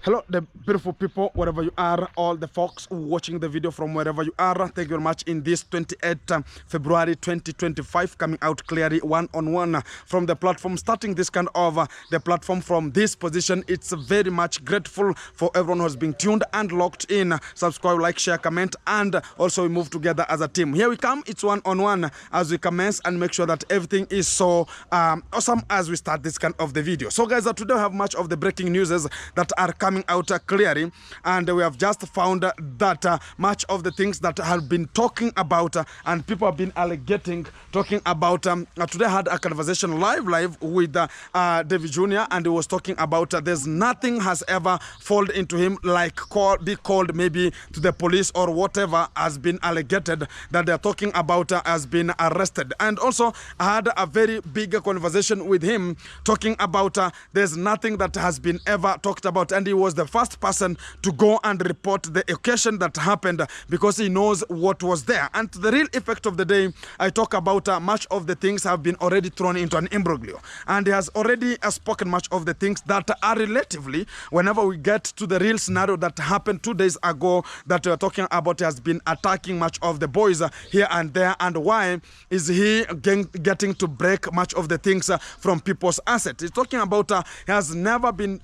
Hello, the beautiful people, wherever you are, all the folks watching the video from wherever you are. Thank you very much in this 28th February 2025, coming out clearly one-on-one from the platform, starting this kind of the platform from this position. It's very much grateful for everyone who has been tuned and locked in. Subscribe, like, share, comment, and also we move together as a team. Here we come. It's one-on-one as we commence and make sure that everything is so awesome as we start this kind of the video. So guys, today we have much of the breaking news that are coming out clearly, and we have just found that much of the things that have been talking about and people have been alleging, talking about today I had a conversation live with David Jr. and he was talking about there's nothing has ever fallen into him, like be called maybe to the police or whatever has been alleged that they're talking about has been arrested. And also I had a very big conversation with him talking about there's nothing that has been ever talked about, and he was the first person to go and report the occasion that happened because he knows what was there. And the real effect of the day, I talk about much of the things have been already thrown into an imbroglio, and he has already spoken much of the things that are relatively, whenever we get to the real scenario that happened 2 days ago that we are talking about, he has been attacking much of the boys here and there, and why is he getting to break much of the things from people's assets. He's talking about he has never been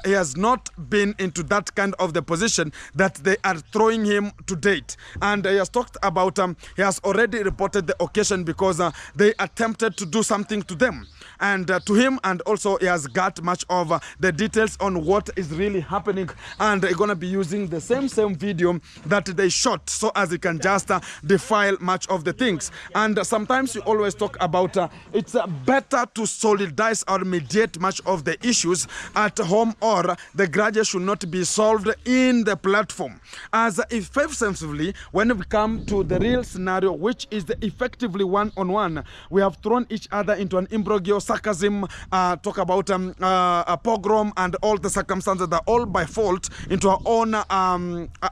he has not been into that kind of the position that they are throwing him to date. And he has talked about he has already reported the occasion because they attempted to do something to them and to him, and also he has got much of the details on what is really happening, and they're gonna be using the same video that they shot so as they can just defile much of the things. And sometimes you always talk about it's better to solidize or mediate much of the issues at home, or the grudges should not be solved in the platform. As effectively, when we come to the real scenario, which is the effectively one-on-one, we have thrown each other into an imbroglio, sarcasm, talk about a pogrom and all the circumstances that are all by fault into our own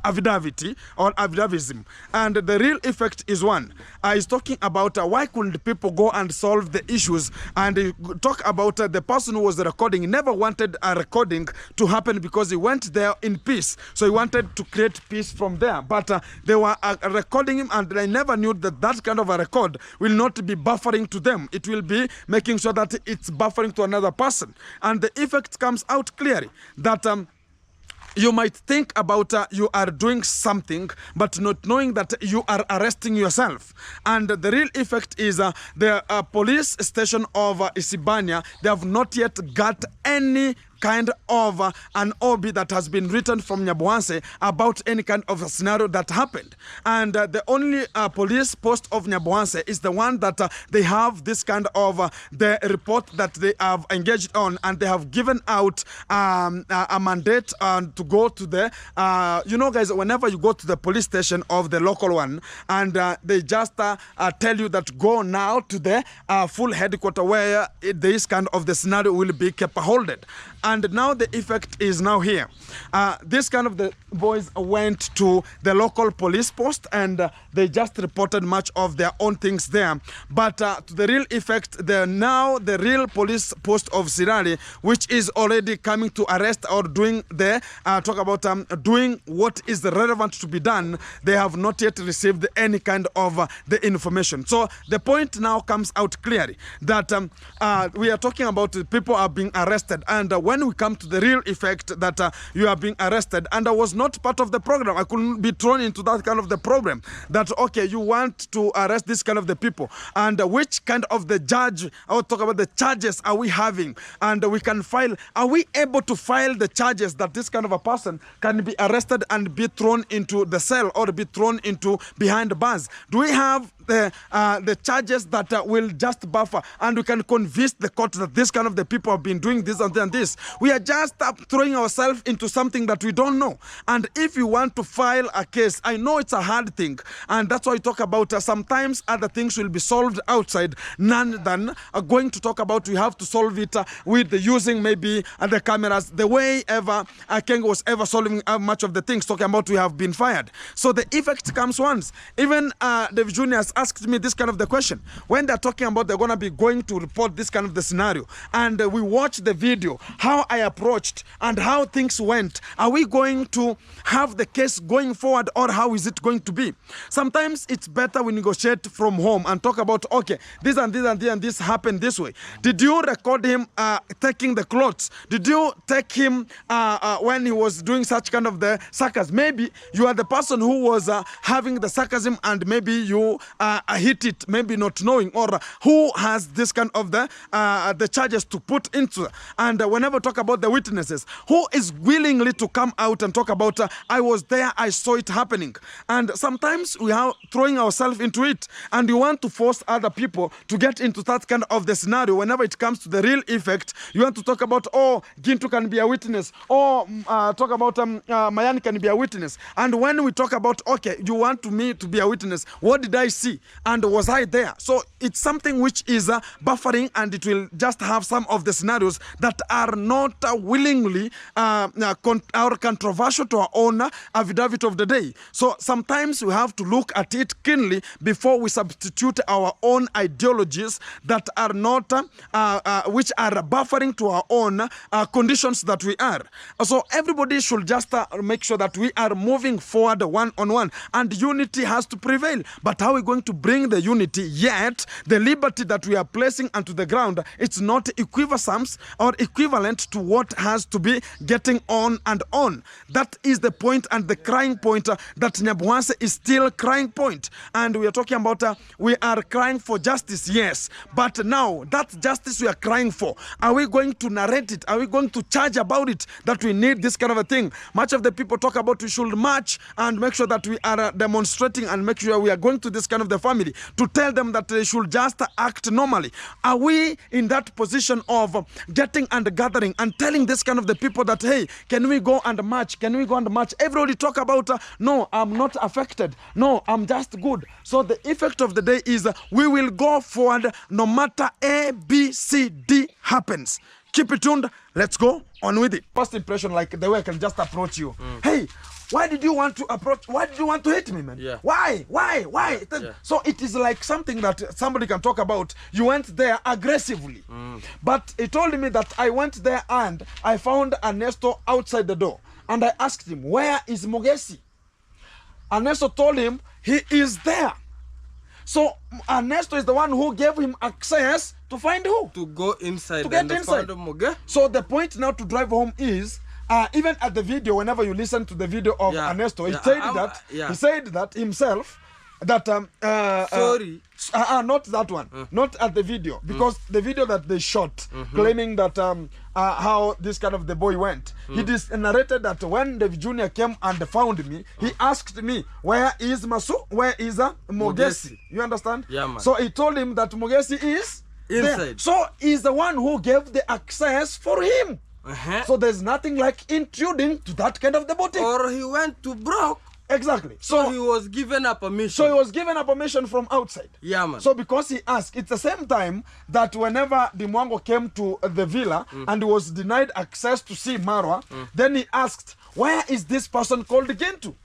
affidavit or affidavitism. And the real effect is one. He's talking about why couldn't people go and solve the issues, and he talk about the person who was recording never wanted a recording to happen because he went there in peace, so he wanted to create peace from there, but they were recording him, and they never knew that that kind of a record will not be buffering to them. It will be making sure that it's buffering to another person, and the effect comes out clearly that you might think about you are doing something, but not knowing that you are arresting yourself. And the real effect is the police station of Isibania, they have not yet got any kind of an OB that has been written from Nyabohanse about any kind of a scenario that happened. And the only police post of Nyabohanse is the one that they have this kind of the report that they have engaged on, and they have given out a mandate to go to the, you know guys, whenever you go to the police station of the local one, and they just tell you that go now to the full headquarters where this kind of the scenario will be kept holded. And now the effect is now here. This kind of the boys went to the local police post, and they just reported much of their own things there. But to the real effect, now the real police post of Sirari, which is already coming to arrest or doing the talk about doing what is relevant to be done, they have not yet received any kind of the information. So the point now comes out clearly that we are talking about people are being arrested, and when we come to the real effect that you are being arrested, and I was not part of the program, I couldn't be thrown into that kind of the program that okay, you want to arrest this kind of the people, and which kind of the judge, I will talk about the charges are we having, and we can file, are we able to file the charges that this kind of a person can be arrested and be thrown into the cell or be thrown into behind bars? Do we have the charges that will just buffer, and we can convince the court that this kind of the people have been doing this and this? We are just throwing ourselves into something that we don't know. And if you want to file a case, I know it's a hard thing, and that's why I talk about sometimes other things will be solved outside none than going to talk about we have to solve it with using maybe the cameras, the way ever Ken was ever solving much of the things, talking about we have been fired. So the effect comes once. Even David Jr. has asked me this kind of the question. When they're talking about they're going to be going to report this kind of the scenario, and we watched the video, how I approached and how things went, are we going to have the case going forward, or how is it going to be? Sometimes it's better we negotiate from home and talk about, okay, this and this and this and this happened this way. Did you record him taking the clothes? Did you take him when he was doing such kind of the sarcasm? Maybe you are the person who was having the sarcasm, and maybe you hit it, maybe not knowing, or who has this kind of the charges to put into. And whenever we talk about the witnesses, who is willingly to come out and talk about, I was there, I saw it happening. And sometimes we are throwing ourselves into it, and you want to force other people to get into that kind of the scenario. Whenever it comes to the real effect, you want to talk about, oh, Gintu can be a witness, or talk about Mayani can be a witness. And when we talk about, okay, you want me to be a witness, what did I see, and was I there? So it's something which is buffering, and it will just have some of the scenarios that are not willingly or controversial to our own affidavit of the day. So sometimes we have to look at it keenly before we substitute our own ideologies that are not, which are buffering to our own conditions that we are. So everybody should just make sure that we are moving forward one-on-one, and unity has to prevail. But how are we going to bring the unity, yet the liberty that we are placing onto the ground, it's not equivalent or equivalent to what has to be getting on and on. That is the point and the crying point that Nyabuhanse is still crying point. And we are talking about, we are crying for justice, yes. But now, that justice we are crying for, are we going to narrate it? Are we going to charge about it, that we need this kind of a thing? Much of the people talk about we should march and make sure that we are demonstrating and make sure we are going to this kind of the family to tell them that they should just act normally. Are we in that position of getting and gathering and telling this kind of the people that, hey, can we go and march? Can we go and march? Everybody talk about, no, I'm not affected. No, I'm just good. So the effect of the day is we will go forward no matter A, B, C, D happens. Keep it tuned. Let's go on with it. First impression, like the way I can just approach you. Hey, why did you want to approach? Why did you want to hit me, man? Yeah. Why? Yeah. So it is like something that somebody can talk about. You went there aggressively. But he told me that I went there and I found Ernesto outside the door. And I asked him, where is Mogesi? Ernesto told him he is there. So Ernesto is the one who gave him access to find who? To go inside. To get inside. So the point now to drive home is, even at the video, whenever you listen to the video of Ernesto, he said that himself, that sorry, not that one, not at the video, because the video that they shot claiming that how this kind of the boy went, he narrated that when the junior came and found me, he asked me, where is Masu, where is Mogesi? You understand? Yeah, man. So he told him that Mogesi is inside there. So he's the one who gave the access for him. So there's nothing like intruding to that kind of the boutique. Or he went to Brock. Exactly. So he was given a permission. So he was given a permission from outside. Yeah, man. So because he asked, it's the same time that whenever Dimwango came to the villa and was denied access to see Marwa, then he asked, where is this person called Gintu?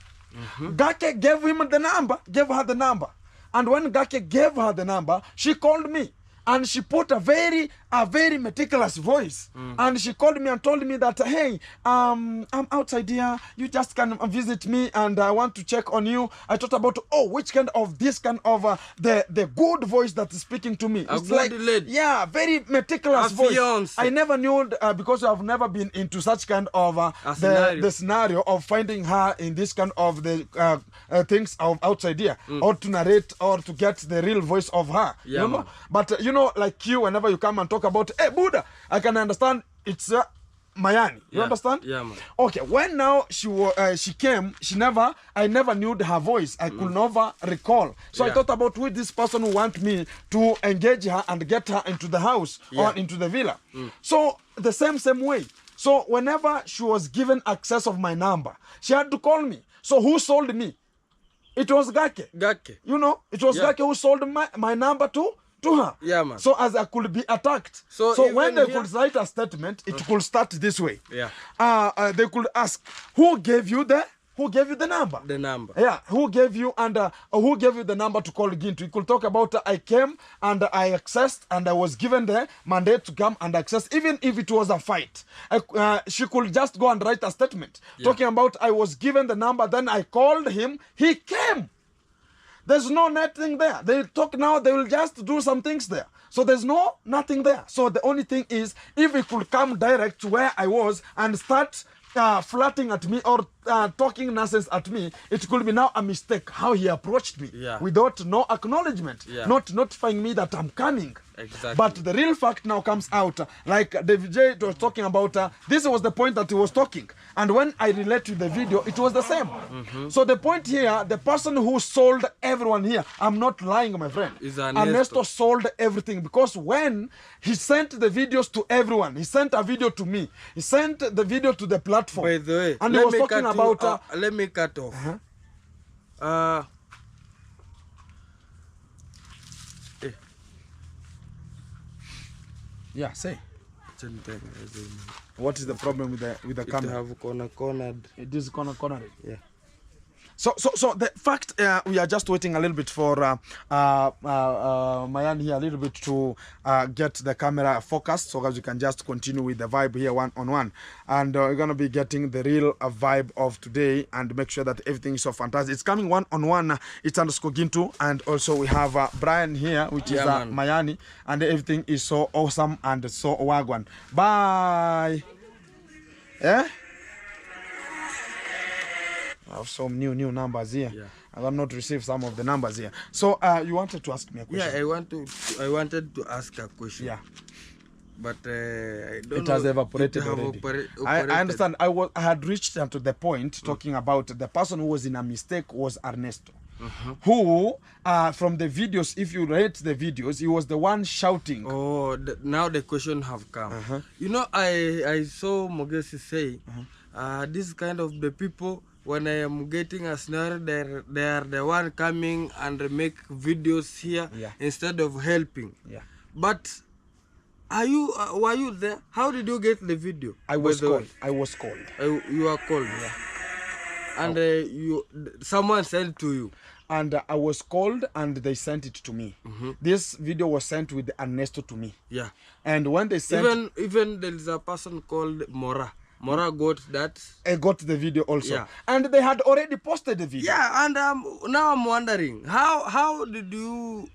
Gake gave him the number, gave her the number. And when Gake gave her the number, she called me. And she put a very meticulous voice. And she called me and told me that, hey, I'm outside here. You just can visit me and I want to check on you. I thought about, oh, which kind of this kind of the good voice that is speaking to me. A it's good like, lady. Yeah, very meticulous voice. Fiance. I never knew, because I've never been into such kind of the scenario of finding her in this kind of the things of outside here, or to narrate or to get the real voice of her. Yeah, you know? But you know, like you, whenever you come and talk about, hey, Buddha, I can understand it's Mayani. You understand? Yeah, man. Okay, when now she came, I never knew her voice. I could never recall. So I thought about who this person who want me to engage her and get her into the house or into the villa. So the same way. So whenever she was given access of my number, she had to call me. So who sold me? It was Gake. Gake. You know, it was Gake who sold my number to her. Yeah, man. So as I could be attacked. So when they could write a statement, it could start this way. Yeah. They could ask, who gave you the who gave you the number? The number. Yeah, who gave you the number to call Gintu? You could talk about I came and I accessed and I was given the mandate to come and access, even if it was a fight. She could just go and write a statement talking about I was given the number, then I called him, he came. There's no nothing there. They talk now, they will just do some things there. So there's nothing there. So the only thing is, if he could come direct to where I was and start flirting at me or talking nonsense at me, it could be now a mistake how he approached me without no acknowledgement, not notifying me that I'm coming. Exactly. But the real fact now comes out, like David J was talking about, this was the point that he was talking. And when I relate to the video, it was the same. So the point here, the person who sold everyone here, I'm not lying, my friend. Is Ernesto sold everything, because when he sent the videos to everyone, he sent a video to me, he sent the video to the platform. By the way, and he was talking about... let me cut off. Yeah, say. What is the problem with the camera? Have cornered. It is cornered. Yeah. So the fact, we are just waiting a little bit for Mayan here a little bit to get the camera focused, so as we can just continue with the vibe here one-on-one. And we're going to be getting the real vibe of today and make sure that everything is so fantastic. It's coming one-on-one. It's underscore Gintu, and also we have Brian here, which is Mayani, and everything is so awesome and so wagwan. Bye. Yeah? I have some new numbers here. Yeah. I have not received some of the numbers here. So you wanted to ask me a question? Yeah, I wanted to ask a question. Yeah. But I don't know. It has evaporated already. I understand. I had reached to the point talking about the person who was in a mistake was Ernesto. Who, from the videos, if you read the videos, he was the one shouting. Oh, now the question have come. You know, I saw Mogesi say, this kind of the people, when I am getting a snare, they are the one coming and make videos here instead of helping. Yeah. But were you there? How did you get the video? I was called. I was called. You are called. Yeah. And someone sent to you. And I was called and they sent it to me. This video was sent with Ernesto to me. Yeah. And when they sent... Even there is a person called Mora. Mora got that. I got the video also. Yeah. And they had already posted the video. Yeah, and now I'm wondering, how did you...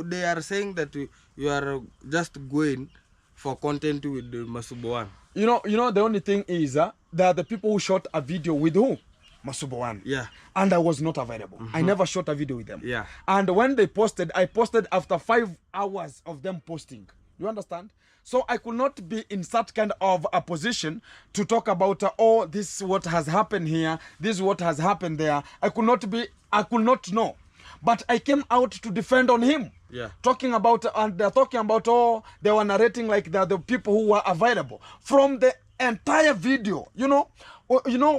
they are saying that you are just going for content with the Masubo1? You know, the only thing is there are the people who shot a video with who? Masubo1. Yeah. And I was not available. I never shot a video with them. Yeah. And when they posted, I posted after 5 hours of them posting. You understand? So I could not be in such kind of a position to talk about, oh, this is what has happened here, this is what has happened there. I could not know. But I came out to defend on him. Yeah. Talking about, and they're talking about, oh, they were narrating like they're the people who were available. From the entire video, you know,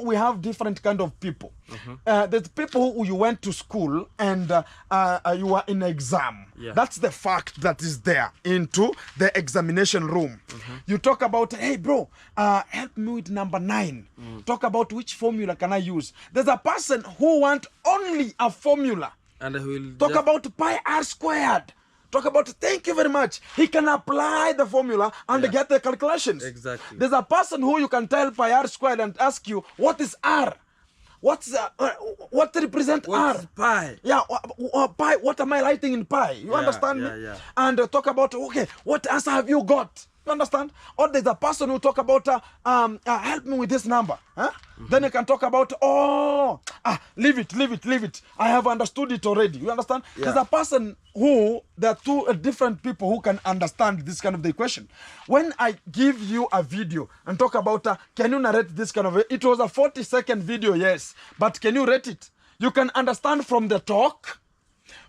we have different kind of people. There's people who you went to school and you were in exam. Yeah. That's the fact that is there into the examination room. You talk about, hey bro, help me with number 9. Talk about which formula can I use. There's a person who want only a formula. And will talk about pi r squared. Talk about, thank you very much. He can apply the formula and get the calculations. Exactly. There's a person who you can tell pi r squared and ask you, what is r? What represent r? What is pi? Yeah, pi. What am I writing in pi? You understand me? Yeah. And talk about, okay, what answer have you got? You understand? Or there's a person who talk about, help me with this number. Huh? Then you can talk about, leave it. I have understood it already. You understand? Yeah. There's a person who, there are two different people who can understand this kind of the equation. When I give you a video and talk about, can you narrate this kind of, it was a 40-second video, yes. But can you rate it? You can understand from the talk,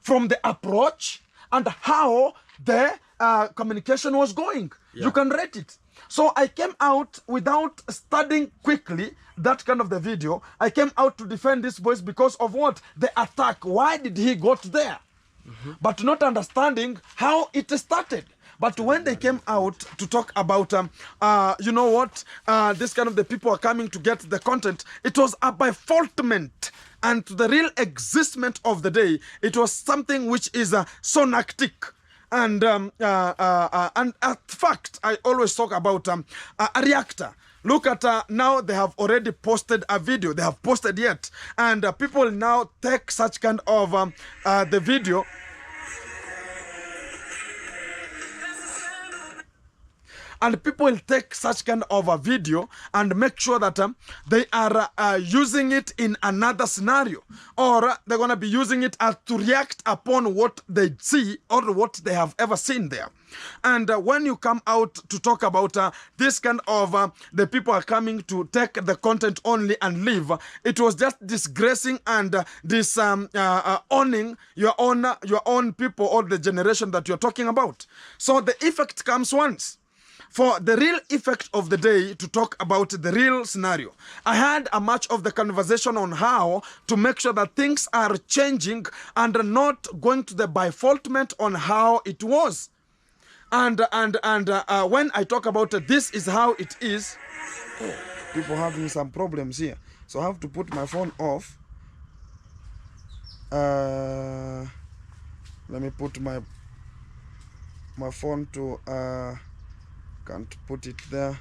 from the approach, and how the communication was going. Yeah. You can rate it. So I came out without studying quickly that kind of the video. I came out to defend this voice because of what? The attack. Why did he got there? But not understanding how it started. But when they came out to talk about, you know what, this kind of the people are coming to get the content, it was a defaultment. And to the real existence of the day, it was something which is sonactic. And at fact, I always talk about a reactor. Look at now they have already posted a video. They have posted yet. And people now take such kind of the video. And people will take such kind of a video and make sure that they are using it in another scenario, or they're going to be using it to react upon what they see or what they have ever seen there. And when you come out to talk about this kind of the people are coming to take the content only and leave, it was just disgracing and owning your own people or the generation that you're talking about. So the effect comes once. For the real effect of the day, to talk about the real scenario, I had a much of the conversation on how to make sure that things are changing and not going to the defaultment on how it was. And when I talk about this is how it is, people having some problems here. So I have to put my phone off. Let me put my phone to... can't put it there.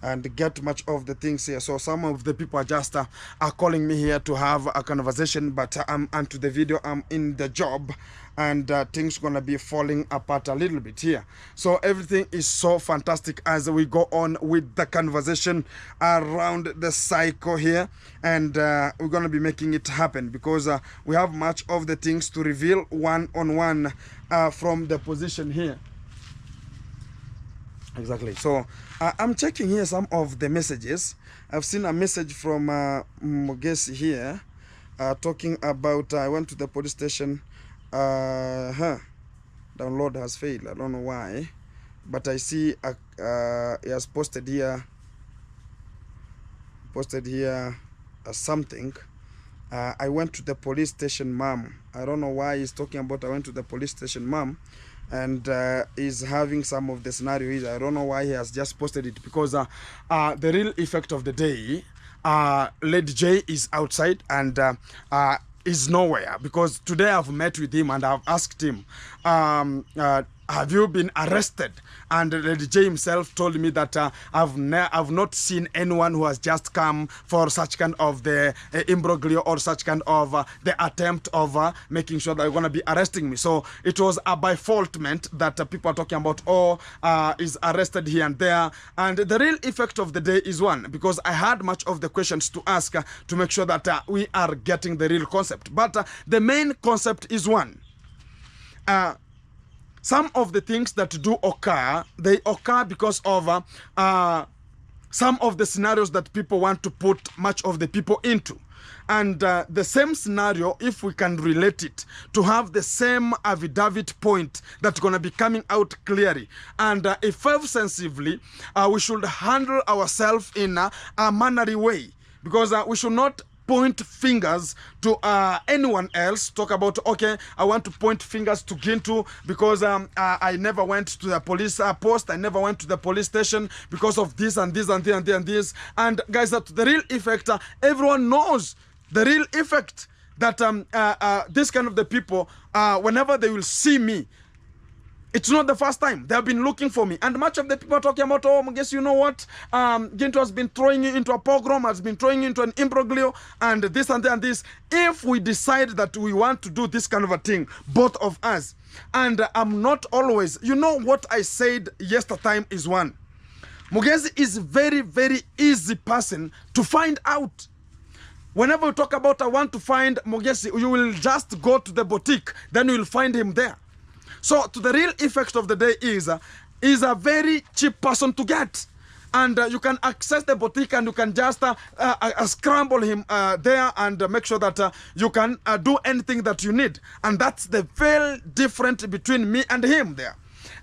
And get much of the things here. So some of the people are just are calling me here to have a conversation, but I'm onto the video. I'm in the job, and things gonna be falling apart a little bit here. So everything is so fantastic as we go on with the conversation around the cycle here, and we're gonna be making it happen because we have much of the things to reveal one-on-one from the position here. Exactly. So I'm checking here some of the messages. I've seen a message from Mogesi here talking about I went to the police station. Download has failed. I don't know why, but I see he has posted here something. I went to the police station, ma'am. I don't know why he's talking about I went to the police station, ma'am. And is having some of the scenarios. I don't know why he has just posted it, because the real effect of the day, Lady J is outside and is nowhere, because today I've met with him and I've asked him, have you been arrested? And Lady J himself told me that I've not seen anyone who has just come for such kind of the imbroglio or such kind of the attempt of making sure that they're going to be arresting me. So it was a defaultment that people are talking about, is arrested here and there. And the real effect of the day is one, because I had much of the questions to ask to make sure that we are getting the real concept. But the main concept is one. Some of the things that do occur, they occur because of some of the scenarios that people want to put much of the people into. And the same scenario, if we can relate it to have the same affidavit point that's going to be coming out clearly and offensively, we should handle ourselves in a mannerly way, because we should not point fingers to anyone else. Talk about, okay, I want to point fingers to Gintu because I never went to the police post, I never went to the police station because of this and this and this and this and this. And guys, that the real effect, everyone knows the real effect that this kind of the people, whenever they will see me, it's not the first time. They have been looking for me. And much of the people are talking about, oh, I guess you know what? Gintu has been throwing you into a pogrom, has been throwing you into an imbroglio, and this and that and this. If we decide that we want to do this kind of a thing, both of us, and I'm not always, you know what I said yesterday is one. Mogezi is very, very easy person to find out. Whenever you talk about I want to find Mogezi, you will just go to the boutique, then you will find him there. So to the real effect of the day is a very cheap person to get. And you can access the boutique and you can just scramble him there and make sure that you can do anything that you need. And that's the very difference between me and him there.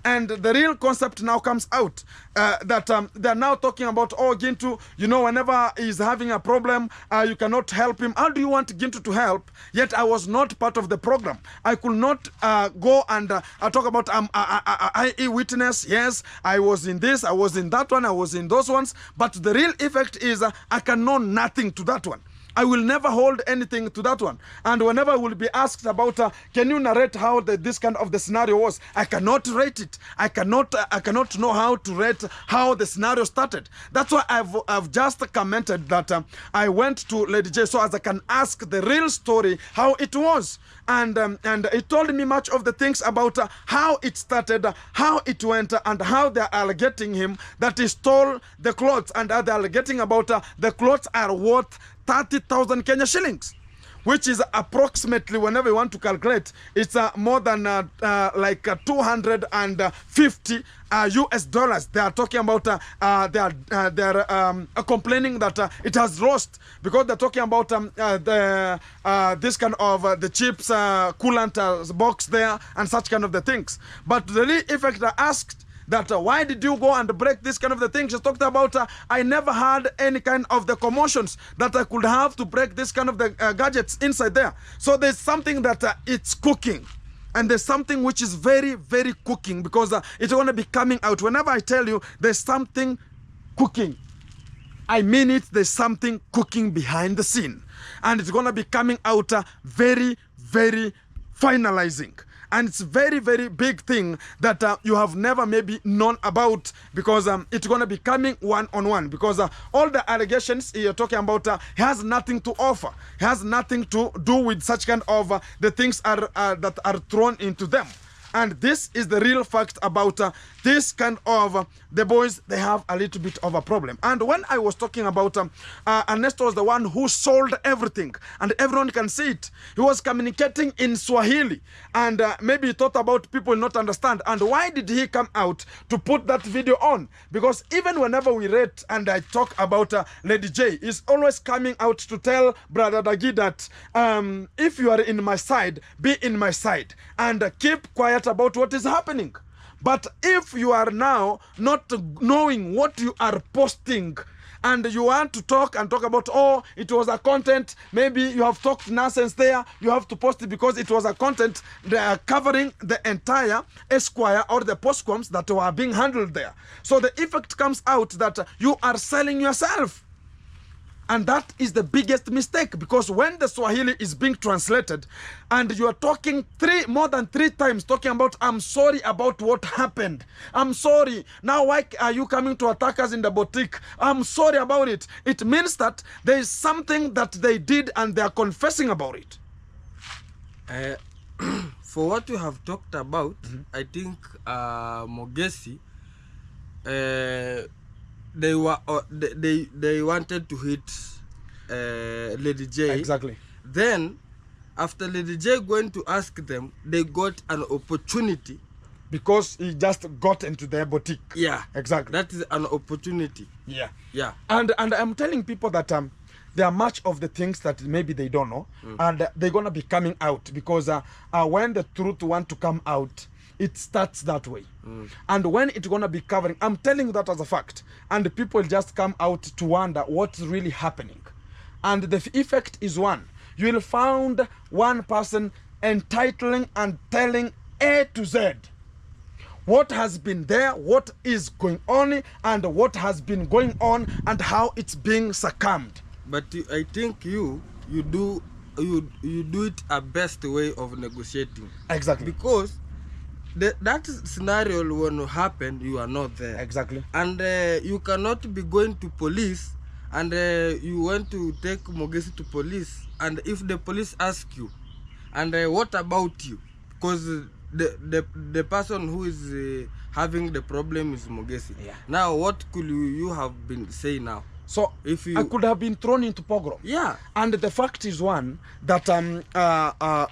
And the real concept now comes out that they're now talking about, oh, Gintu, you know, whenever he's having a problem, you cannot help him. How do you want Gintu to help? Yet I was not part of the program. I could not go and talk about I witness. Yes, I was in this, I was in that one, I was in those ones. But the real effect is I can know nothing to that one. I will never hold anything to that one. And whenever I will be asked about, can you narrate how this kind of the scenario was? I cannot rate it. I cannot know how to rate how the scenario started. That's why I've just commented that I went to Lady J so as I can ask the real story, how it was. And it told me much of the things about how it started, how it went, and how they are alleging him that he stole the clothes, and they are alleging about the clothes are worth 30,000 Kenya shillings, which is approximately, whenever you want to calculate, it's more than like 250 US dollars. They are talking about, they are complaining that it has lost, because they're talking about this kind of the chips coolant box there and such kind of the things. But the real effect, I asked that why did you go and break this kind of the things? She talked about I never had any kind of the commotions that I could have to break this kind of the gadgets inside there. So there's something that it's cooking. And there's something which is very, very cooking, because it's going to be coming out. Whenever I tell you there's something cooking, I mean it. There's something cooking behind the scene. And it's going to be coming out very, very finalizing. And it's very, very big thing that you have never maybe known about, because it's going to be coming one-on-one, because all the allegations you're talking about has nothing to offer. Has nothing to do with such kind of the things are that are thrown into them. And this is the real fact about this kind of the boys. They have a little bit of a problem. And when I was talking about Ernesto was the one who sold everything, and everyone can see it. He was communicating in Swahili, and maybe he thought about people not understand. And why did he come out to put that video on? Because even whenever we rate and I talk about Lady J, he's always coming out to tell Brother Dagi that if you are in my side, be in my side, and keep quiet about what is happening. But if you are now not knowing what you are posting, and you want to talk and talk about, oh, it was a content, maybe you have talked nonsense there, you have to post it because it was a content covering the entire Esquire or the postcoms that were being handled there. So the effect comes out that you are selling yourself. And that is the biggest mistake, because when the Swahili is being translated and you are talking more than three times talking about, I'm sorry about what happened, I'm sorry, now why are you coming to attack us in the boutique, I'm sorry about it, it means that there is something that they did and they are confessing about it. For what you have talked about, I think Mogesi, they wanted to hit Lady J. Exactly. Then, after Lady J going to ask them, they got an opportunity. Because he just got into their boutique. Yeah. Exactly. That is an opportunity. Yeah. Yeah. And I'm telling people that there are much of the things that maybe they don't know, and they're going to be coming out, because when the truth want to come out, it starts that way. And when it's going to be covering, I'm telling you that as a fact, and people just come out to wonder what's really happening. And the effect is one. You will find one person entitling and telling A to Z what has been there, what is going on, and what has been going on, and how it's being succumbed. But I think you do it a best way of negotiating. Exactly. Because that scenario when it happened, you are not there. Exactly. And you cannot be going to police, and you want to take Mogesi to police, and if the police ask you, and what about you? Because the person who is having the problem is Mogesi. Yeah. Now, what could you have been saying now? So if I could have been thrown into pogrom. Yeah. And the fact is one that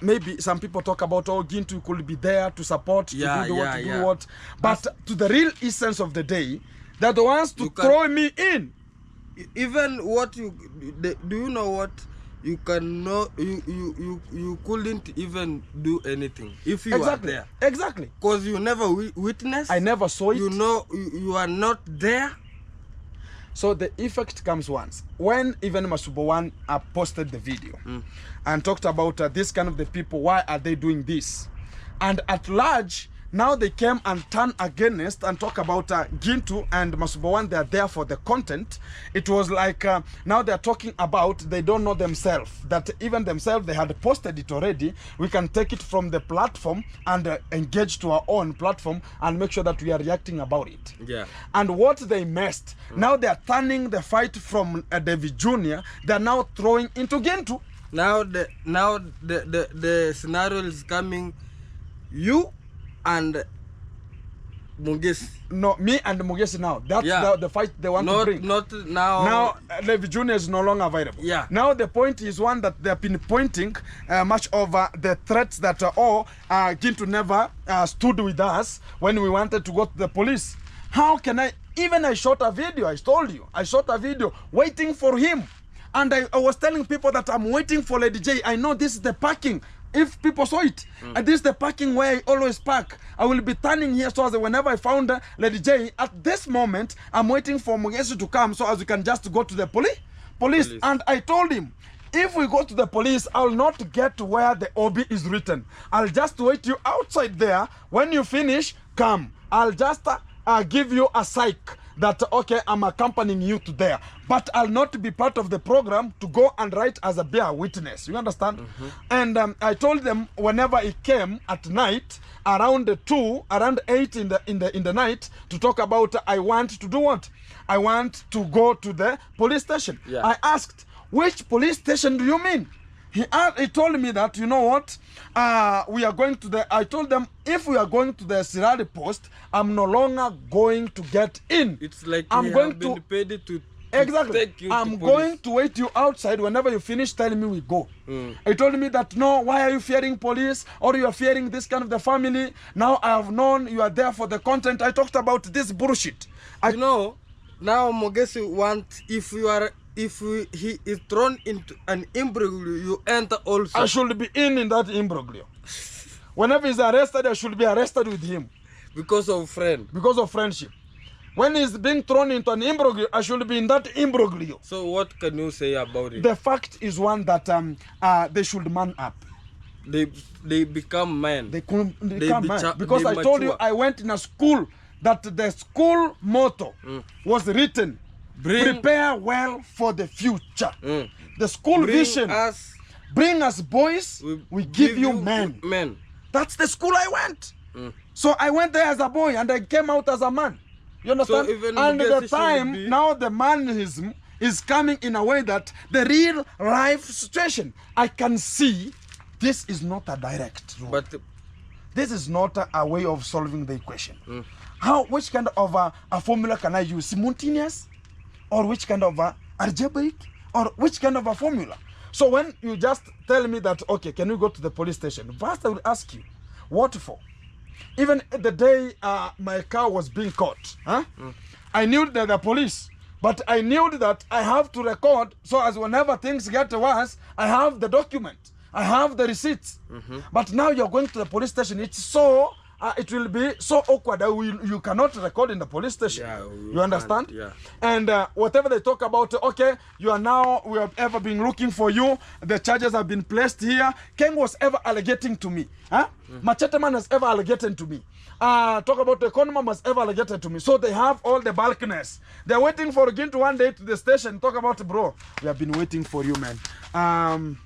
maybe some people talk about, oh, Gintu could be there to support, to do what. But to the real essence of the day, they're the ones to throw me in. Even what do you know what? you cannot, you couldn't even do anything if you Exactly. are there. Exactly. Because you never witnessed. I never saw it. You know, you are not there. So the effect comes once. When even Masubo One posted the video and talked about this kind of the people, why are they doing this? And at large, now they came and turned against and talk about Gintu and Masubo One, they are there for the content. It was like now they're talking about they don't know themselves, that even themselves they had posted it already. We can take it from the platform and engage to our own platform and make sure that we are reacting about it. Yeah. And what they missed, now they are turning the fight from David Jr., they are now throwing into Gintu. Now the scenario is coming, you and Mugesi. No, me and Mugesi now. That's the fight they want to bring. Not now. Now, Levi Jr. is no longer available. Yeah. Now the point is one that they've been pointing much over the threats that Gintu never stood with us when we wanted to go to the police. How can I? Even I shot a video. I told you. I shot a video waiting for him. And I was telling people that I'm waiting for Lady J. I know this is the parking. If people saw it, and this is the parking where I always park. I will be turning here so as whenever I found Lady J, at this moment, I'm waiting for Mugesi to come so as we can just go to the police. And I told him, if we go to the police, I'll not get to where the OB is written. I'll just wait you outside there. When you finish, come. I'll just give you a psych that, okay, I'm accompanying you to there. But I'll not be part of the program to go and write as a bear witness. You understand? And I told them whenever he came at night, around 8 in the night, to talk about, I want to do what? I want to go to the police station. Yeah. I asked, which police station do you mean? He told me that, you know what, we are going to the, I told them, if we are going to the Sirari post, I'm no longer going to get in. It's like I'm going to paid to exactly. take you I'm to going police. to wait you outside. Whenever you finish telling me, we go. He told me that, no, why are you fearing police, or you are fearing this kind of the family? Now I have known you are there for the content. I talked about this bullshit. You know, now Mugesi wants, if he is thrown into an imbroglio, you enter also. I should be in that imbroglio. Whenever he's arrested, I should be arrested with him. Because of friend. Because of friendship. When he's being thrown into an imbroglio, I should be in that imbroglio. So what can you say about it? The fact is one that they should man up. They become men. They become man. Because I told you, I went in a school that the school motto was written, prepare well for the future. The school vision, bring us boys, we give you men. That's the school I went. So I went there as a boy and I came out as a man. You understand? So even and the time, now the manism is coming in a way that the real life situation, I can see this is not a direct route. But this is not a way of solving the equation. Which kind of a formula can I use? Simultaneous? Or which kind of algebraic? Or which kind of a formula? So when you just tell me that, okay, can we go to the police station? First I will ask you, what for? Even the day my car was being caught, I knew that the police, but I knew that I have to record so as whenever things get worse, I have the document, I have the receipts. But now you're going to the police station, it's so, it will be so awkward that you cannot record in the police station. Yeah, you understand? Yeah. And whatever they talk about, okay, you are now, we have ever been looking for you, the charges have been placed here. Ken was ever alleging to me. Machete Man has ever alleged to me. Talk about the Economist has ever alleged to me. So they have all the bulkiness. They're waiting for Gintu one day to the station. Talk about, bro, we have been waiting for you, man.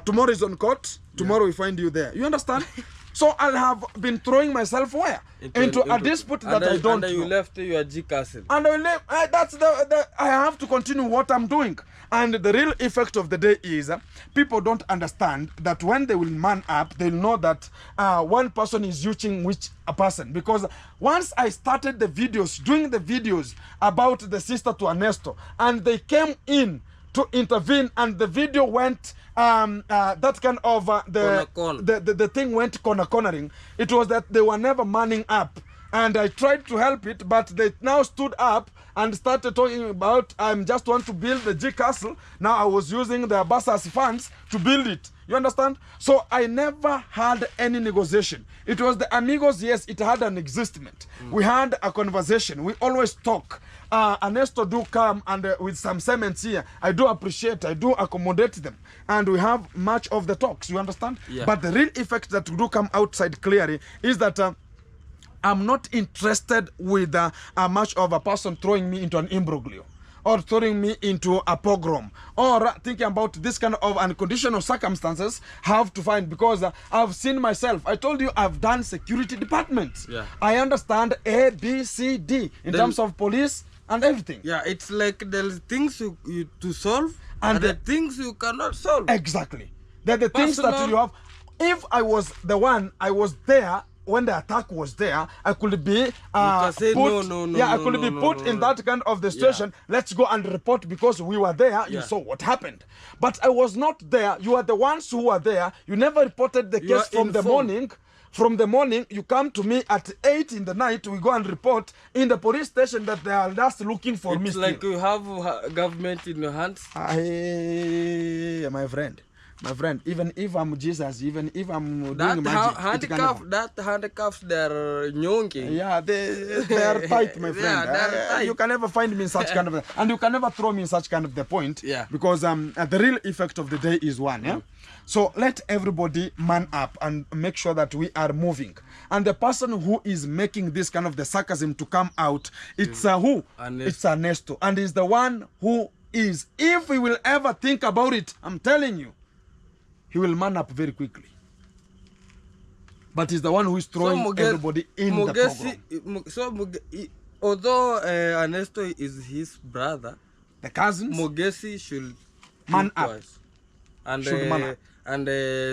Tomorrow is on court. Tomorrow we find you there. You understand? So I'll have been throwing myself where? Into a dispute that I don't know. And you left your G castle. And I leave, that's I have to continue what I'm doing. And the real effect of the day is people don't understand that when they will man up, they'll know that one person is using which a person. Because once I started the videos, doing the videos about the sister to Ernesto, and they came in to intervene, and the video went that kind of the thing went cornering. It was that they were never manning up, and I tried to help it, but they now stood up and started talking about I'm just want to build the G Castle. Now I was using the Basas funds to build it. You understand? So I never had any negotiation. It was the amigos, yes, it had an existment. We had a conversation. We always talk. Ernesto do come and with some sentiments here. I do appreciate, I do accommodate them. And we have much of the talks, you understand? Yeah. But the real effect that do come outside clearly is that I'm not interested with much of a person throwing me into an imbroglio, or throwing me into a pogrom, or thinking about this kind of unconditional circumstances have to find, because I've seen myself. I told you I've done security departments. Yeah. I understand A, B, C, D in terms of police and everything. Yeah, it's like there's things you to solve And and the things you cannot solve. Exactly. They're the things that Personal- you have. If I was the one, I was there when the attack was there, I could be can say, put, no, yeah, I no, could no, be no, put no, in no. that kind of the situation. Let's go and report because we were there. You Yeah. saw what happened. But I was not there. You are the ones who were there. You never reported the You case are from the informed. morning. From the morning, you come to me at 8 in the night. We go and report in the police station that they are just looking for me It's still. like you have government in your hands. My friend, even if I'm Jesus, even if I'm That doing magic, it handicap, can that handcuffs, they're nyonking. yeah, they are tight, my friend. Yeah, they're tight. You can never find me in such kind of, and you can never throw me in such kind of the point. Yeah. Because the real effect of the day is one. Yeah. So let everybody man up and make sure that we are moving. And the person who is making this kind of the sarcasm to come out, it's who? Ernesto. It's Ernesto, and he's the one who is. If we will ever think about it, I'm telling you, he will man up very quickly. But he's the one who is throwing everybody in the program. Although Ernesto is his brother, The cousins, Mogesi should Man think up. twice. And Should man up. and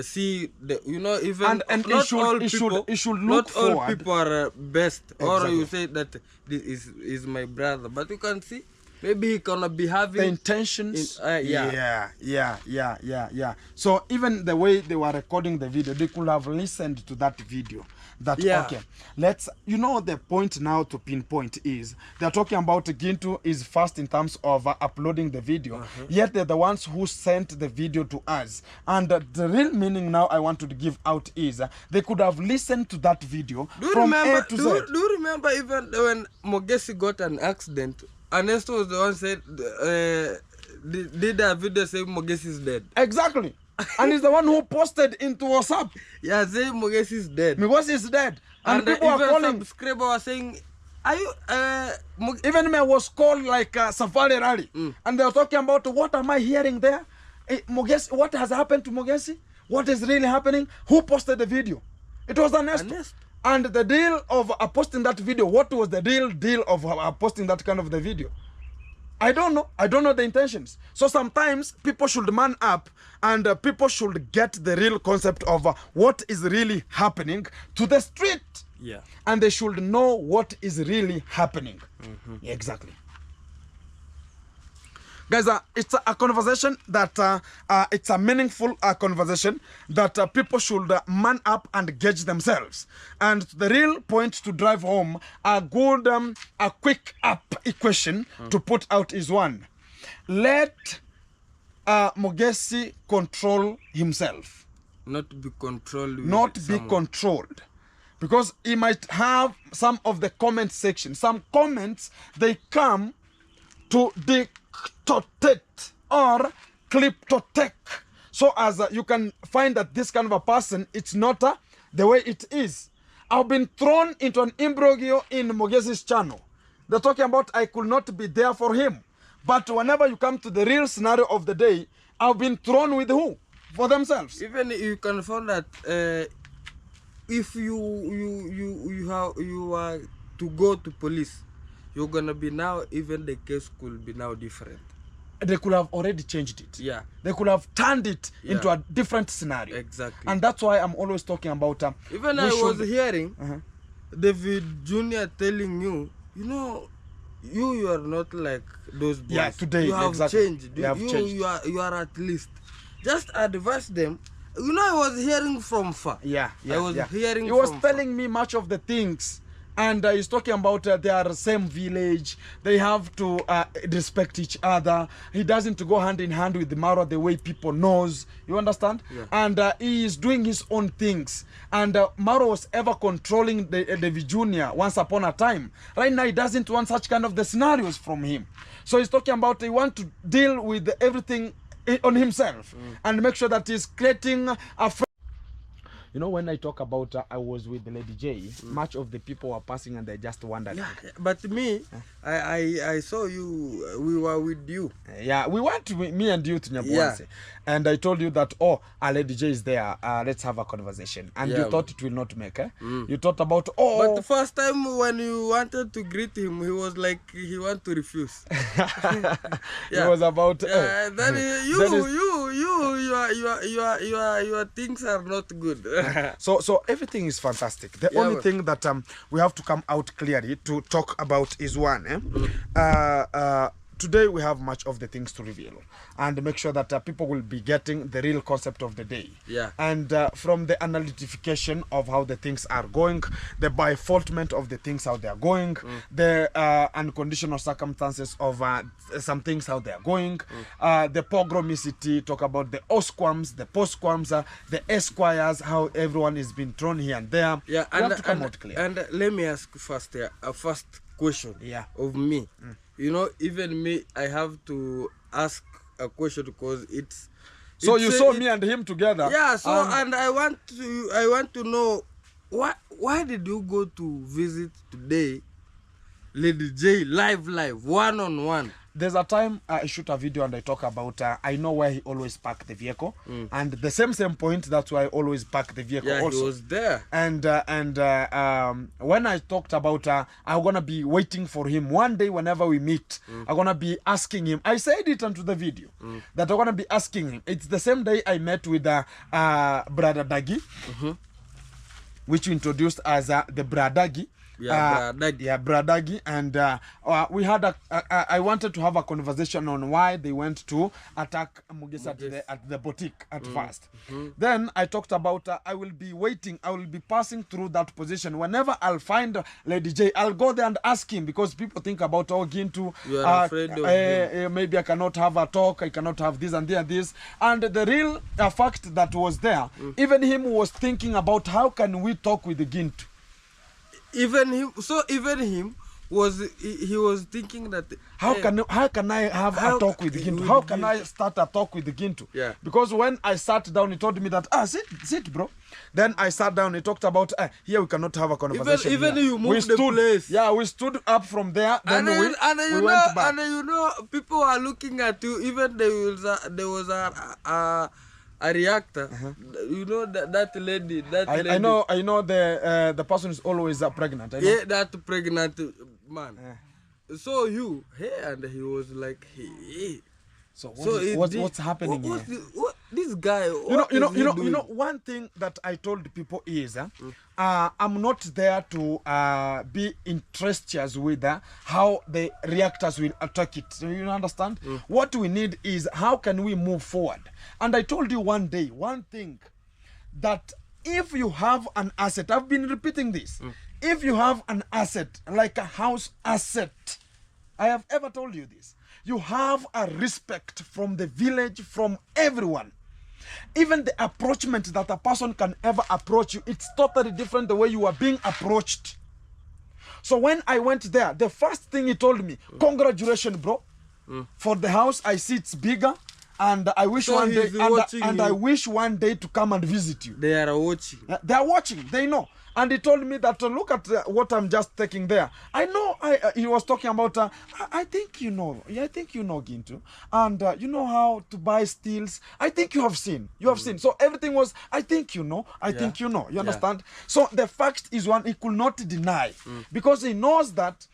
see the, you know, even And not it should- all it should- people, it should not look all forward. people are best. Or Exactly. you say that this is my brother, but you can see maybe he gonna be having the intentions. yeah. Yeah. So even the way they were recording the video, they could have listened to that video. That Yeah. okay, let's, you know, the point now to pinpoint is they're talking about Gintu is fast in terms of uploading the video, yet they're the ones who sent the video to us. And the real meaning now I want to give out is they could have listened to that video Do you from remember? A to Do Z. you remember even when Mogesi got an accident? Ernesto was the one said did a video saying Mogesi is dead. Exactly. And he's the one who posted into WhatsApp Yeah, saying Mogesi is dead. because he's dead. And people are even calling. subscriber was saying, are you Even me was called like a Safari Rally. And they were talking about what am I hearing there? Mogesi, what has happened to Mogesi? What is really happening? Who posted the video? It was Ernesto. Ernesto. And the deal of posting that video, what was the real deal of posting that kind of the video? I don't know. I don't know the intentions. So sometimes people should man up and people should get the real concept of what is really happening to the street. Yeah. And they should know what is really happening. Exactly. Guys, it's a conversation that it's a meaningful conversation that people should man up and gauge themselves. And the real point to drive home, a good, a quick up equation to put out is one. Let Mogesi control himself. Not be controlled. with Not be someone. controlled. Because he might have some of the comment section. Some comments, they come to dictate or cliptotech. So as you can find that this kind of a person, it's not the way it is. I've been thrown into an imbroglio in Mogesi's channel. They're talking about I could not be there for him. But whenever you come to the real scenario of the day, I've been thrown with who? For themselves. Even you can find that if you are to go to police, you're gonna be now, even the case could be now different. They could have already changed it. Yeah. They could have turned it Yeah. into a different scenario. Exactly. And that's why I'm always talking about Even we I was should- hearing Uh-huh. David Jr. telling you, you know, you are not like those boys. Yeah, today, you have exactly. changed. You have changed. You are at least. Just advise them. You know, I was hearing from far. Yeah, I was hearing He was from telling me much of the things And he's talking about they are same village. They have to respect each other. He doesn't go hand in hand with Maro the way people knows. You understand? Yeah. And he is doing his own things. And Maro was ever controlling the Vijunia once upon a time. Right now, he doesn't want such kind of the scenarios from him. So he's talking about he want to deal with everything on himself and make sure that he's creating a you know, when I talk about I was with the Lady J, much of the people were passing and they just wondered. Yeah, but me, I saw you. We were with you. Yeah, we went to me and you to Nyabuanse. Yeah. And I told you that, oh, Lady J is there. Let's have a conversation. And you thought it will not make, eh? You thought about, oh. But the first time when you wanted to greet him, he was like, he want to refuse. It was about. Yeah, then your things are not good. So everything is fantastic. The only thing that we have to come out clearly to talk about is one. Today we have much of the things to reveal and make sure that people will be getting the real concept of the day. Yeah. And from the analytification of how the things are going, the bifaultment of the things how they are going, the unconditional circumstances of some things how they are going, the pogromicity, talk about the osquams, the postquams, the esquires, how everyone is being thrown here and there. Yeah, we have to come out clear. And let me ask first a first question of me. You know, even me, I have to ask a question because it's so you saw me and him together. Yeah, so and I want to know why did you go to visit today Lady J live one-on-one? There's a time I shoot a video and I talk about I know where he always parked the vehicle, and the same point, that's why I always park the vehicle. Yeah, also. he was there. And when I talked about I'm gonna be waiting for him one day whenever we meet, I'm gonna be asking him. I said it onto the video that I'm gonna be asking him. It's the same day I met with Brother Dagi, which you introduced as the Bradagi. Bradagi, and we had I wanted to have a conversation on why they went to attack Mugisa at the boutique at first. Then I talked about I will be waiting, I will be passing through that position. Whenever I'll find Lady J, I'll go there and ask him, because people think about Gintu. You are afraid of him. Maybe I cannot have a talk, I cannot have this and this. And the real fact that was there, even him was thinking about how can we talk with the Gintu. Even him was thinking that how can I have a talk with the Gintu? How can I start a talk with the Gintu? Yeah. Because when I sat down, he told me that sit bro. Then I sat down. He talked about here we cannot have a conversation. Even you moved the place. Yeah, we stood up from there. Then we went back. And you know, people are looking at you. Even there was a reactor. You know that lady. I know the person is always pregnant. I know. Yeah, that pregnant man. So and he was like, hey. So what's happening here? This guy? You know. One thing that I told people is, I'm not there to be interested with how the reactors will attack it. You understand? What we need is how can we move forward. And I told you one thing, that if you have an asset, I've been repeating this. If you have an asset like a house asset, I have ever told you this. You have a respect from the village, from everyone. Even the approachment that a person can ever approach you, it's totally different the way you are being approached. So when I went there, the first thing he told me, congratulations, bro, for the house. I see it's bigger, and I wish one day, and I wish one day to come and visit you. They are watching. They are watching. They know. And he told me that look at what I'm just taking there. I know. He was talking about. I think you know. I think you know Gintu, and you know how to buy steels. I think you have seen. You have seen. So everything was. I think you know. I think you know. You understand? So the fact is one he could not deny, because he knows that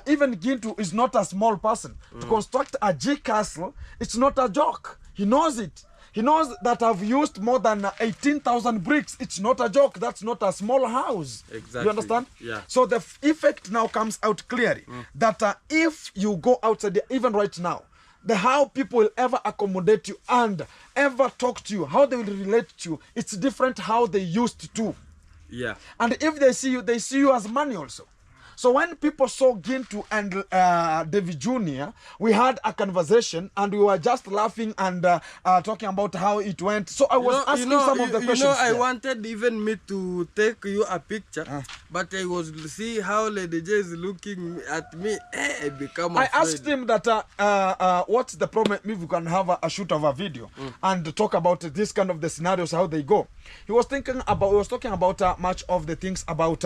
even Gintu is not a small person. To construct a G castle, it's not a joke. He knows it. He knows that I've used more than 18,000 bricks. It's not a joke. That's not a small house. Exactly. You understand? Yeah. So the effect now comes out clearly that if you go outside, even right now, how people will ever accommodate you and ever talk to you, how they will relate to you, it's different how they used to. Yeah. And if they see you as money also. So when people saw Gintu and David Jr., we had a conversation and we were just laughing and talking about how it went. So I was asking some of the questions. You know, I wanted even me to take you a picture, but I was see how Lady J is looking at me. I become afraid. I asked him that what's the problem if we can have a shoot of a video and talk about this kind of the scenarios, how they go. He was talking about much of the things about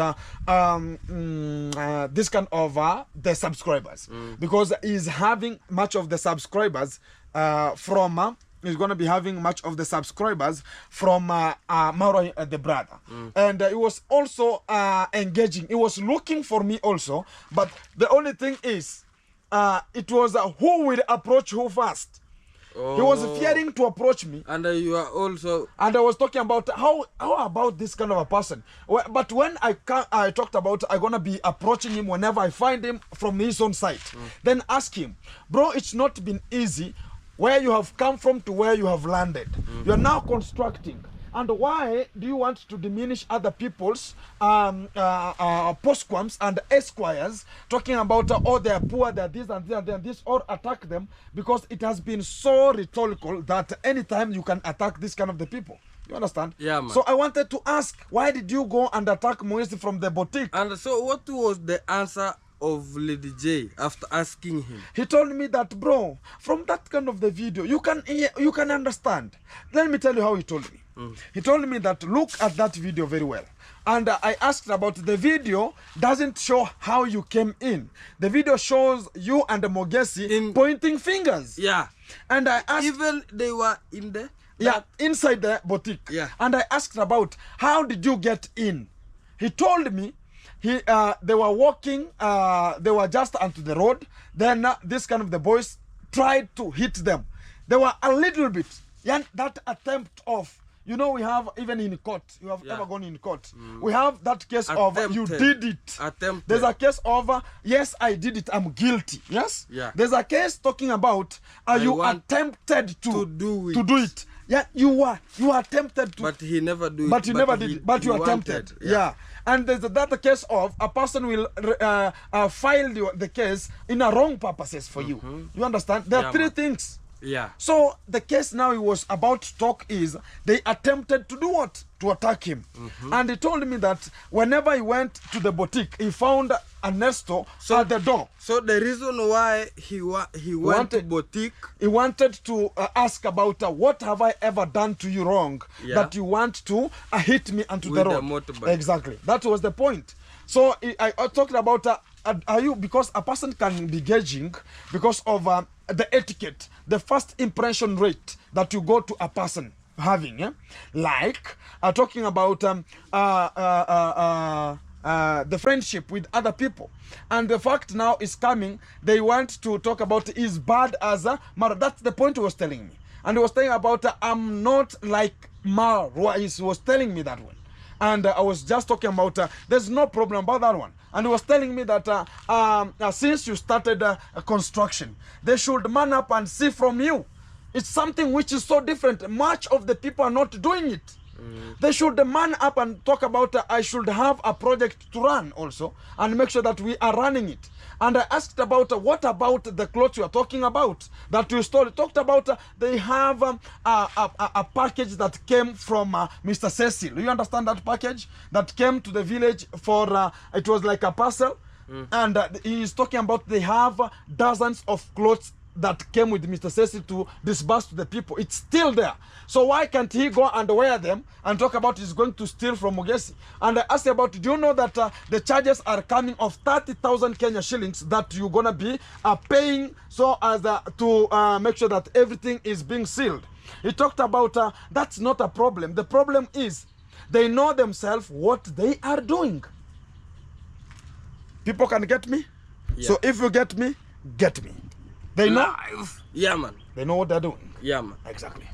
this kind of the subscribers, because he's having much of the subscribers from he's going to be having much of the subscribers from Mauro the brother, and he was also engaging. He was looking for me also, but the only thing is it was who will approach who first. He was fearing to approach me. And you are also... And I was talking about how about this kind of a person. But when I talked about I'm going to be approaching him whenever I find him from his own side. Then ask him, bro, it's not been easy where you have come from to where you have landed. You are now constructing. And why do you want to diminish other people's postquams and esquires, talking about oh, they're poor, they're this and this and this, or attack them, because it has been so rhetorical that anytime you can attack this kind of the people. You understand? Yeah, man. So I wanted to ask, why did you go and attack Moise from the boutique? And so what was the answer of Lady J after asking him? He told me that, bro, from that kind of the video, you can understand. Let me tell you how he told me. He told me that look at that video very well. And I asked about the video doesn't show how you came in. The video shows you and Mogesi pointing fingers. Yeah. And I asked... Even they were in the... Yeah, inside the boutique. Yeah. And I asked about how did you get in? He told me they were walking, they were just onto the road. Then this kind of the boys tried to hit them. They were a little bit. Yeah, that attempt of... You know, we have, even in court, you have ever gone in court. We have that case of, you did it. Attempted. There's a case of, yes, I did it, I'm guilty. Yes? Yeah. There's a case talking about, you attempted to do it. Yeah, you attempted to. But he never do it. But you never did it. But you attempted. Yeah. And there's that case of a person will file the case in a wrong purposes for you. You understand? There are three things. Yeah. So the case now he was about to talk is they attempted to do what? To attack him. And he told me that whenever he went to the boutique, he found Ernesto at the door. So the reason why he went to boutique, he wanted to ask about what have I ever done to you wrong that you want to hit me onto the road. Motorbike. Exactly. That was the point. So I talked about are you, because a person can be gauging because of the etiquette, the first impression rate that you go to a person having, like talking about the friendship with other people. And the fact now is coming, they want to talk about is bad as a Mara. That's the point he was telling me. And he was telling about I'm not like Mara. He was telling me that one. And I was just talking about there's no problem about that one. And he was telling me that since you started construction, they should man up and see from you. It's something which is so different. Much of the people are not doing it. They should man up and talk about I should have a project to run also and make sure that we are running it. And I asked about what about the clothes you are talking about that you stole. Talked about they have a package that came from Mr. Cecil. Do you understand that package that came to the village for it was like a parcel, and he is talking about they have dozens of clothes that came with Mr. Cecil to disburse to the people. It's still there. So why can't he go and wear them and talk about he's going to steal from Mogesi? And I asked about, do you know that the charges are coming of 30,000 Kenya shillings that you're going to be paying so as to make sure that everything is being sealed? He talked about that's not a problem. The problem is they know themselves what they are doing. People can get me. Yeah. So if you get me, get me. They know. Yeah, man. They know what they're doing. Yeah, man. Exactly.